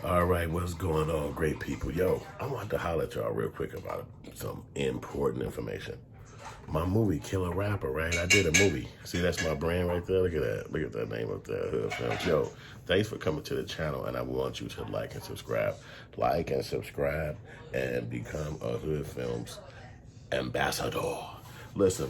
All right, what's going on, great people? Yo, I want to holler at y'all real quick about some important information. My movie, Killer Rapper, right? I did a movie. See, that's my brand right there. Look at that. Look at that name up there, Hood Films. Yo, thanks for coming to the channel, and I want you to like and subscribe. Like and subscribe and become a Hood Films ambassador. Listen,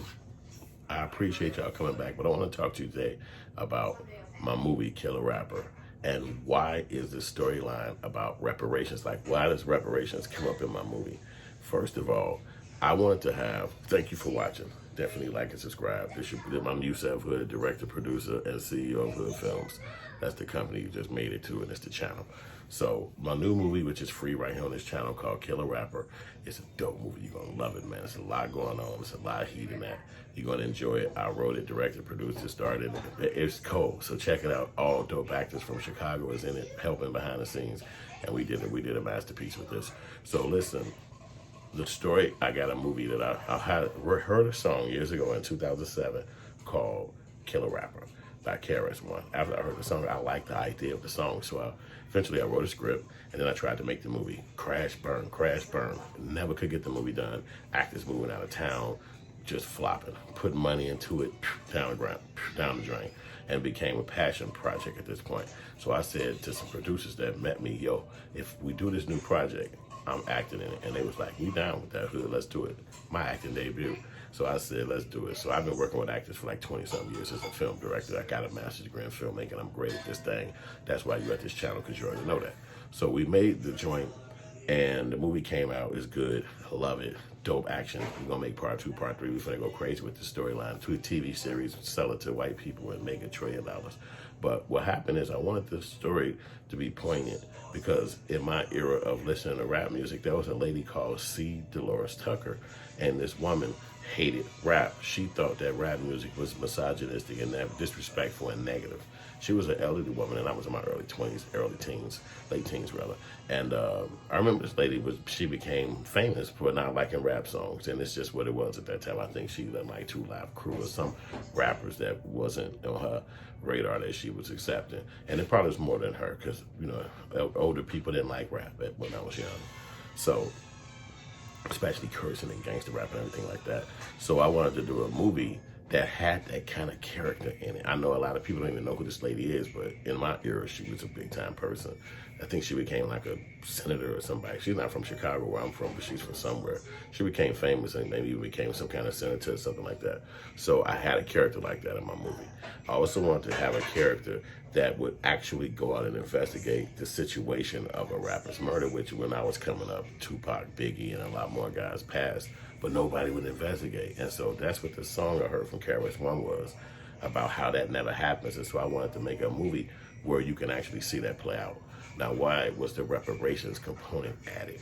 I appreciate y'all coming back, but I want to talk to you today about my movie, Killer Rapper, and why is the storyline about reparations? Like, why does reparations come up in my movie? First of all, I wanted to have, thank you for watching. Definitely like and subscribe. I'm Yusef, Hood, director, producer, and CEO of Hood Films. That's the company you just made it to, and it's the channel. So my new movie, which is free right here on this channel, called Killer Rapper, it's a dope movie. You're gonna love it, man. There's a lot going on. There's a lot of heat in that. You're gonna enjoy it. I wrote it, directed, produced it, started it. It's cold, so check it out. All dope actors from Chicago is in it, helping behind the scenes, and we did it. We did a masterpiece with this. So listen, the story. I got a movie that I had heard a song years ago in 2007 called Killer Rapper by KRS-One. After I heard the song, I liked the idea of the song, so eventually I wrote a script, and then I tried to make the movie. Crash, burn, crash, burn. Never could get the movie done. Actors moving out of town, just flopping. Putting money into it, down the ground, down the drain, and became a passion project at this point. So I said to some producers that met me, yo, if we do this new project, I'm acting in it. And they was like, we down with that, Hood, let's do it. My acting debut. So I said, let's do it. So I've been working with actors for like 20-something years as a film director. I got a master's degree in filmmaking. I'm great at this thing. That's why you're at this channel, because you already know that. So we made the joint, and the movie came out. It's good. I love it. Dope action. We're going to make part 2, part 3. We're going to go crazy with the storyline. 2 TV series, sell it to white people and make $1 trillion. But what happened is I wanted this story to be poignant, because in my era of listening to rap music, there was a lady called C. Dolores Tucker, and this woman hated rap. She thought that rap music was misogynistic and that disrespectful and negative. She was an elderly woman, and I was in my early 20s, early teens, late teens rather. And I remember this lady she became famous for not liking rap songs, and it's just what it was at that time. I think she didn't like 2 Live Crew or some rappers that wasn't on her radar that she was accepting. And it probably was more than her, because older people didn't like rap when I was young. So, especially cursing and gangster rap and everything like that. So I wanted to do a movie that had that kind of character in it. I know a lot of people don't even know who this lady is, but in my era, she was a big time person. I think she became like a senator or somebody. She's not from Chicago where I'm from, but she's from somewhere. She became famous and maybe even became some kind of senator or something like that. So I had a character like that in my movie. I also wanted to have a character that would actually go out and investigate the situation of a rapper's murder, which when I was coming up, Tupac, Biggie, and a lot more guys passed, but nobody would investigate. And so that's what the song I heard from KRS-One was, about how that never happens. And so I wanted to make a movie where you can actually see that play out. Now, why was the reparations component added?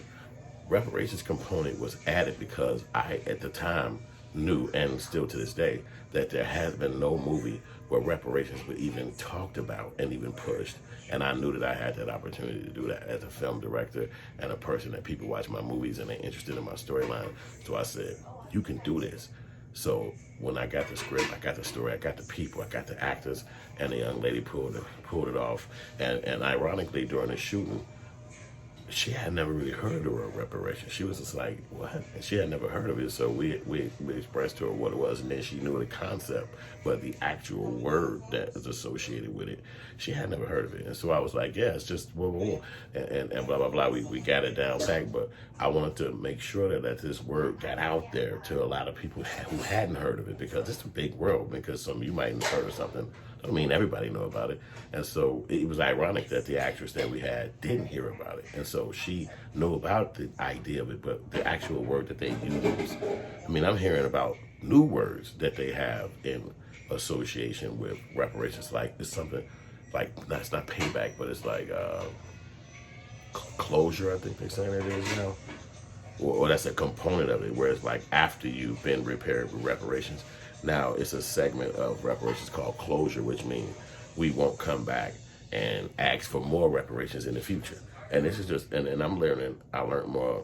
Reparations component was added because I, at the time, knew, and still to this day, that there has been no movie where reparations were even talked about and even pushed. And I knew that I had that opportunity to do that as a film director and a person that people watch my movies and they're interested in my storyline. So I said, you can do this. So when I got the script, I got the story, I got the people, I got the actors, and the young lady pulled it off. And ironically, during the shooting, she had never really heard of the word reparations. She was just like, what? And she had never heard of it. So we expressed to her what it was, and then she knew the concept, but the actual word that is associated with it, she had never heard of it. And so I was like, yeah, it's just whoa, whoa, whoa. And blah, blah, blah. We got it down pat, but I wanted to make sure that this word got out there to a lot of people who hadn't heard of it, because it's a big world, because some of you might have heard of something. I mean, everybody know about it. And so it was ironic that the actress that we had didn't hear about it. And so she knew about the idea of it, but the actual word that they use, I mean, I'm hearing about new words that they have in association with reparations. Like, it's something like, that's not payback, but it's like closure, I think they're saying it is now. Or that's a component of it, where it's like after you've been repaired with reparations. Now it's a segment of reparations called closure, which means we won't come back and ask for more reparations in the future. And this is just, and I'm learning, I learned more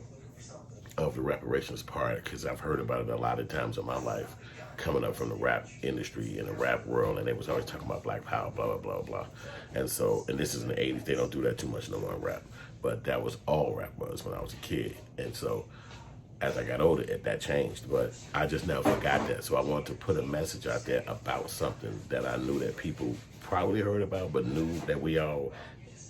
of the reparations part because I've heard about it a lot of times in my life. coming up from the rap industry in the rap world, and they was always talking about black power, blah, blah, blah, blah. And so, and this is in the 80s, they don't do that too much no more in rap. But that was all rap was when I was a kid. And so, as I got older, that changed, but I just never forgot that. So I wanted to put a message out there about something that I knew that people probably heard about, but knew that we all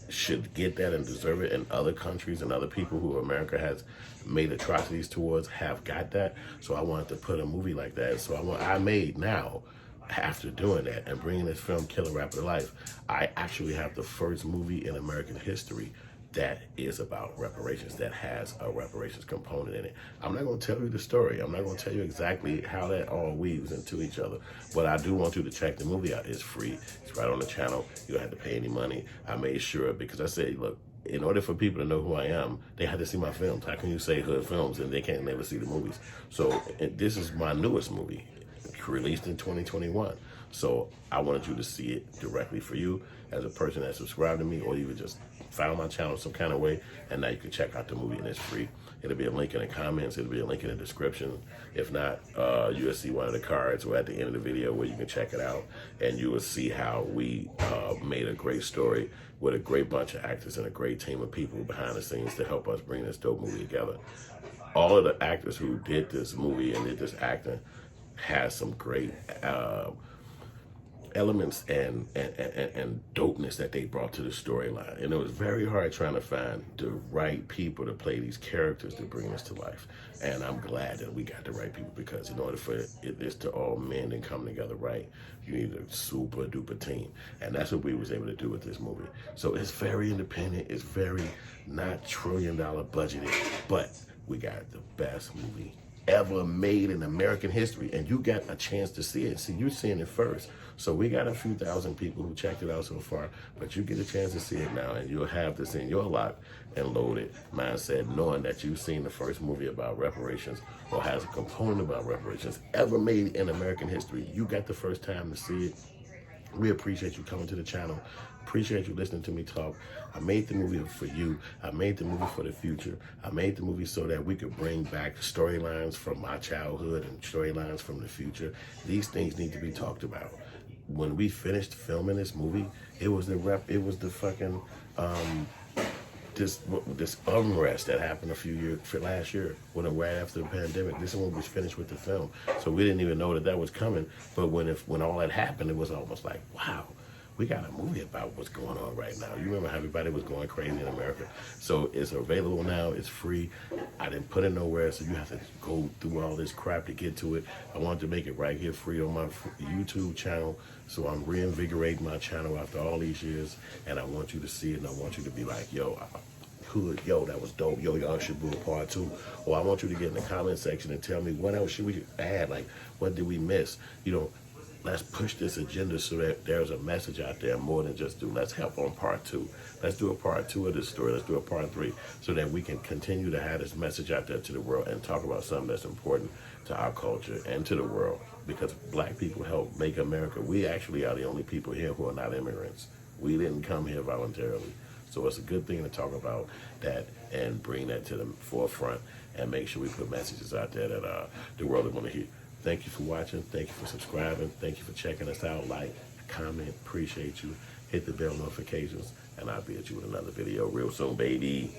should get that and deserve it, and other countries and other people who America has made atrocities towards have got that. So I wanted to put a movie like that. So I made now, after doing that and bringing this film Killer Rapper to life, I actually have the first movie in American history that is about reparations, that has a reparations component in it. I'm not going to tell you the story. I'm not going to tell you exactly how that all weaves into each other, but I do want you to check the movie out. It's free. It's right on the channel. You don't have to pay any money. I made sure, because I said, look, in order for people to know who I am, they had to see my films. How can you say hood films and they can't never see the movies? So this is my newest movie, released in 2021. So I wanted you to see it directly for you as a person that subscribed to me, or even just found my channel some kind of way, and now you can check out the movie, and it's free. It'll be a link in the comments. It'll be a link in the description. If not, you'll see one of the cards or at the end of the video where you can check it out, and you will see how we made a great story with a great bunch of actors and a great team of people behind the scenes to help us bring this dope movie together. All of the actors who did this movie and did this acting has some great elements and dopeness that they brought to the storyline. And it was very hard trying to find the right people to play these characters to bring this to life. And I'm glad that we got the right people, because in order for this to all mend and come together right, you need a super duper team. And that's what we was able to do with this movie. So it's very independent. It's very not $1 trillion budgeted, but we got the best movie ever made in American history, and you got a chance to see it. See, you're seeing it first. So we got a few thousand people who checked it out so far, but you get a chance to see it now, and you'll have this in your locked and loaded mindset, knowing that you've seen the first movie about reparations, or has a component about reparations, ever made in American history. You got the first time to see it. We appreciate you coming to the channel. Appreciate you listening to me talk. I made the movie for you. I made the movie for the future. I made the movie so that we could bring back storylines from my childhood and storylines from the future. These things need to be talked about. When we finished filming this movie, it was the fucking this unrest that happened last year, right after the pandemic. This is when we finished with the film, so we didn't even know that was coming. But when all that happened, it was almost like, wow, we got a movie about what's going on right now. You remember how everybody was going crazy in America? So it's available now. It's free. I didn't put it nowhere, so you have to go through all this crap to get to it. I wanted to make it right here free on my YouTube channel. So I'm reinvigorating my channel after all these years, and I want you to see it, and I want you to be like, yo, that was dope. Yo, y'all should do a part 2. Or I want you to get in the comment section and tell me what else should we add? Like, what did we miss? Let's push this agenda so that there's a message out there more than just let's help on part 2. Let's do a part 2 of this story. Let's do a part 3 so that we can continue to have this message out there to the world and talk about something that's important to our culture and to the world. Because black people help make America. We actually are the only people here who are not immigrants. We didn't come here voluntarily. So it's a good thing to talk about that and bring that to the forefront and make sure we put messages out there that the world is going to hear. Thank you for watching. Thank you for subscribing. Thank you for checking us out. Like, comment, appreciate you. Hit the bell notifications, and I'll be at you with another video real soon, baby.